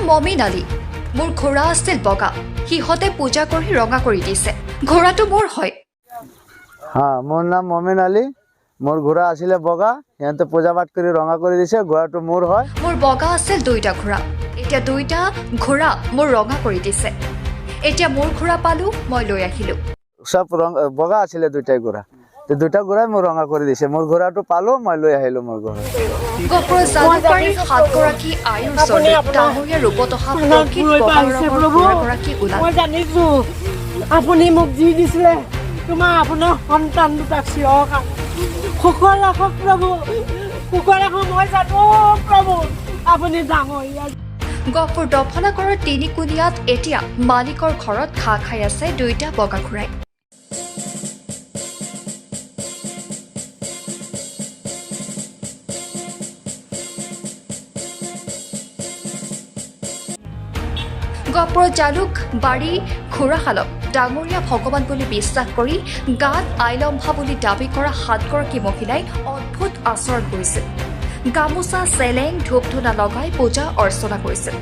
মমিন আলী মোৰ ঘোঁৰা আছিল বগা সিহঁতে পূজা কৰি ৰঙা কৰি দিছে ঘোঁৰাটো মোৰ হয় হ্যাঁ মোর নাম মমিন আলী মোর ঘোড়া আসলে বগা সিহঁতে পূজা পাঠ করে রঙা করে দিছে ঘোড়াটো মোর হয় মোৰ বগা আছিল দুইটা ঘোঁৰা এতিয়া দুইটা ঘোঁৰা মোৰ ৰঙা কৰি দিছে এতিয়া মোৰ ঘোঁৰা পালো মই লৈ আহিলো সব রং বগা আসলে দুইটাই ঘোড়া তো দুইটা ঘোড়াই মোর রঙা করে দিছে মোর ঘোড়াটো পালো মই লৈ আহিলো মোর ঘোড়া গহপুৰ জালুকবাৰীৰ 7গৰাকী আইৰ ওচৰলৈ ডাঙৰীয়া ৰূপত অহা প্ৰকৃত বগা ৰঙৰ ঘোঁৰাগৰাকী ওলাল মই জানিছো আপুনি মোক যি দিছিলে তোমাৰ আপোনাৰ সন্তান দুটাক চিৰক সুখৰ ৰাখক প্ৰভু সুখৰ ৰাখক মই জানো প্ৰভু আপুনি ডাঙৰীয়া গহপুৰ দফনাগড়ৰ তিনিকুণীয়াত এতিয়া মালিকৰ ঘৰত ঘাঁহ খাই আছে দুইটা বগা ঘোঁৰাই গহপুৰৰ জালুকবাৰী ঘোঁৰাশালক ডাঙৰীয়া ভগৱান বুলি বিশ্বাস কৰি গাত আইলম্ভা বুলি দাবী কৰা 7গৰাকী মহিলাই অদ্ভুত আচৰণ কৰিছিল গামোচা চেলেং ধূপ ধূনা লগাই পূজা অৰ্চনা কৰিছিল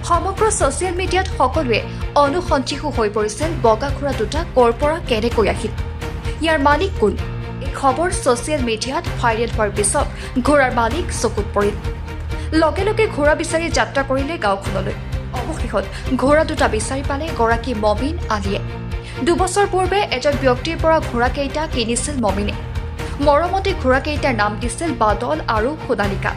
সমগ্ৰ ছচিয়েল মিডিয়াত সকলোৱে অনুসন্ধিৎসু হৈ পৰিছিল বগা ঘোঁৰা দুটা ক'ৰ পৰা কেনেকৈ আহিল ইয়াৰ মালিক কোন এই খবৰ ছচিয়েল মিডিয়াত ভাইৰেল হোৱাৰ পিছত ঘোঁৰাৰ মালিক চকুত পৰিল লগে লগে ঘোঁৰা বিচাৰি যাত্ৰা কৰিলে গাঁওখনলৈ অৱশেষত ঘোঁৰা দুটা বিচাৰি পালে গৰাকী মমিন আলীয়ে 2 বছৰ পূৰ্বে এজন ব্যক্তিৰ পৰা ঘোঁৰাকেইটা কিনিছিল মমিনে মৰমতে ঘোঁৰাকেইটাৰ নাম দিছিল বাদল আৰু সোণালিকা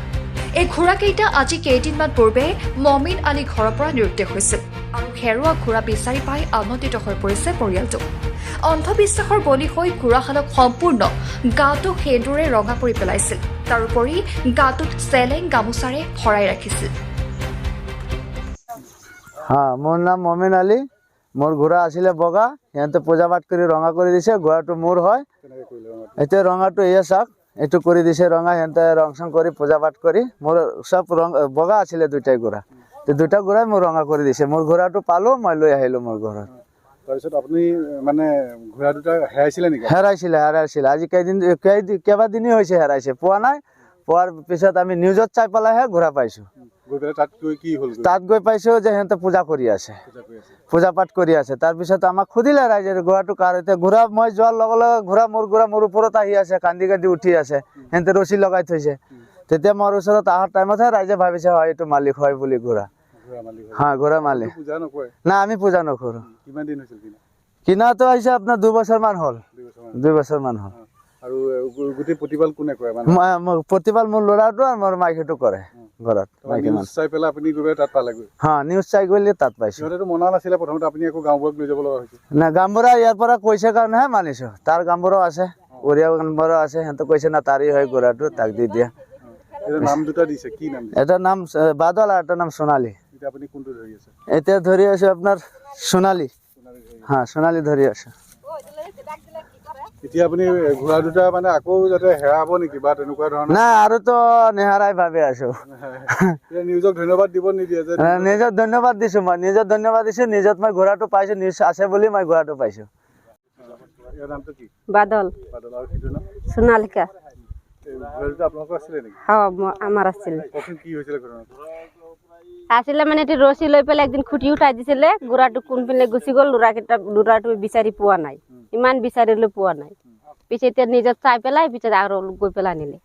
এই ঘোঁৰাকেইটা আজি কেইদিনমান পূৰ্বে মমিন আলী ঘৰৰ পৰা নিৰুদ্দেশ হৈছিল আৰু হেৰুৱা ঘোঁৰা বিচাৰি পাই আনন্দিত হৈ পৰিছে পৰিয়ালটো অন্ধবিশ্বাসৰ বলি হৈ ঘোঁৰাশালক সম্পূৰ্ণ গাটো সেন্দুৰে ৰঙা কৰি পেলাইছিল তাৰোপৰি গাটোত চেলেং গামোচাৰে ভৰাই ৰাখিছিল হ্যাঁ মোর নাম মমিন আলী মোর ঘোড়া আসলে বগা সিহঁতে পূজা পাঠ করে রঙা করে দিছে ঘোড়াটো মোর হয় এতিয়া রঙাটো এয়া চাক এইটো করে দিছে রঙা সিহঁতে রং চং করে পূজা পাঠ করে মোর সব রং বগা আসলে দুইটাই ঘোড়া তো দুইটা ঘোড়াই মোর রঙা করে দিছে মোর ঘোড়াটো পালো মই লৈ আহিলো মোর ঘৰত তাৰপিছত আপুনি মানে ঘোঁৰা দুটা হেৰাইছিলে নেকি হেৰাইছিলে আজি কেইবাদিনেই হৈছে হেৰাইছে পোৱা নাই পোৱাৰ পিছত আমি নিউজত চাই পেলাইহে ঘোঁৰা পাইছো গৈ পেলাই তাত গৈ কি হ'ল তাত গৈ পাইছো যে সিহঁতে পূজা কৰি আছে পূজা পাঠ কৰি আছে তাৰপিছত আমাক সুধিলে ৰাইজে ঘোঁৰাটো কাৰ এতিয়া ঘোঁৰা মই যোৱাৰ লগে লগে ঘোঁৰা মোৰ ওপৰত আহি আছে কান্দি কান্দি উঠি আছে সিহঁতে ৰছী লগাই থৈছে তেতিয়া মোৰ ওচৰত অহাৰ টাইমতহে ৰাইজে ভাবিছে হয় এইটো মালিক হয় বুলি ঘোঁৰা হ্যাঁ ঘোঁৰা মালিক পূজা নকৰে না আমি পূজা নকৰো কিমান দিন হৈছিল কিনা কিনাটো আহিছে আপোনাৰ 2 বছৰমান হ'ল 2 বছৰমান হ'ল আৰু গোটেই প্ৰতিপাল কোনে কৰে মানে প্ৰতিপাল মোৰ ল'ৰাটো আৰু মোৰ মাইকীটো কৰে ঘৰত মাইকী নিউজ চাই পেলাই আপুনি গৈ তাত পালেগৈ হ্যাঁ নিউজ চাই গ'লে তাত পাইছো সিহঁতেতো মনা নাছিলে প্ৰথমতে আপুনি আকৌ গাঁওবোৰত লৈ যাব লগা হৈছে না গামবুঢ়া ইয়াৰ পৰা কৈছে কাৰণেহে মানিছো তাৰ গামবুঢ়াও আছে উৰিয়া গামবুঢ়াও আছে সিহঁতে কৈছে না তাৰি হয় ঘোঁৰাটো তাক দি দিয়া এটা নাম দুটা দিছে কি নাম দিছে এটাৰ নাম বাদল আৰু এটাৰ নাম সোণালী এতিয়া আপুনি কোনটো ধৰি আছে এতিয়া ধৰি আছো আপোনাৰ সোণালী হ্যাঁ সোণালী ধৰি আছো এতিয়া আপুনি ঘোঁৰা দুটা মানে আকৌ যাতে হেৰাব নেকি বা তেনেকুৱা ধৰণৰ না আৰু তো নেহাৰাই ভাবি আছো নিউজক ধন্যবাদ দিব নিদিয়ে যে নিজক ধন্যবাদ দিছো মই নিজক ধন্যবাদ দিছো নিজত মই ঘোঁৰাটো পাইছো নিউজ আছে বুলি মই ঘোঁৰাটো পাইছো ইয়াৰ নামটো কি বাদল বাদল আৰু সিটোৰ নাম সোণালিকা ঘোঁৰা দুটা আপোনালোকৰ আছিলে নেকি আমাৰ আছিল কওকচোন কি হৈছিলে ঘটনাটো আছিলে মানে এটি ৰছী লৈ পেলাই একদিন খুটি উঠাই দিছিলে ঘোঁৰাটো কোনপিনে গুচি গ'ল ল'ৰাটো বিচাৰি পোৱা নাই ইমান বিচাৰিলে পোৱা নাই পিছে এতিয়া নিজত চাই পেলাই পিছত আৰু গৈ পেলাই আনিলে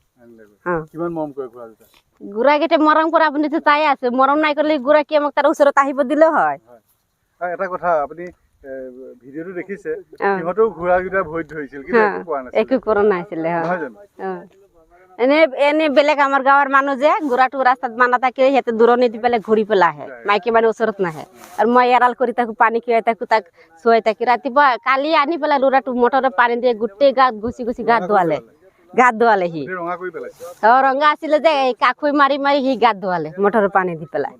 কিমান মৰম কৰে ঘোঁৰা দুটা ঘোঁৰাকেইটা মৰম কৰা আপুনি চাই আছে মৰম নাই কৰিলে ঘোঁৰা কি আমাক তাৰ ওচৰত আহিব দিলে হয় এটা কথা আপুনি ভিডিঅ'টো দেখিছে সিহঁতেও ঘোঁৰাকেইটা ভৰিত ধৰিছিল কিন্তু একো পোৱা নাছিল একো কৰা নাছিলে নহয় জানো এনে বেলেগ আমাৰ গাঁৱৰ মানুহ যে ঘোঁৰাটো ৰাস্তাত বান্ধা থাকে সিহঁতে দূৰণি দি পেলাই ঘূৰি পেলাই আহে মাইকী মানুহ ওচৰত নাহে আৰু মই এৰাল কৰি থাকো পানী খুৱাই থাকো তাক চুৱাই থাকি ৰাতিপুৱা কালি আনি পেলাই ল'ৰাটো মটৰত পানী দিয়ে গোটেই গাত গুচি গাত ধোৱালে সি ৰঙা আছিলে যে এই কাখৈ মাৰি সি গাত ধোৱালে মটৰৰ পানী দি পেলাই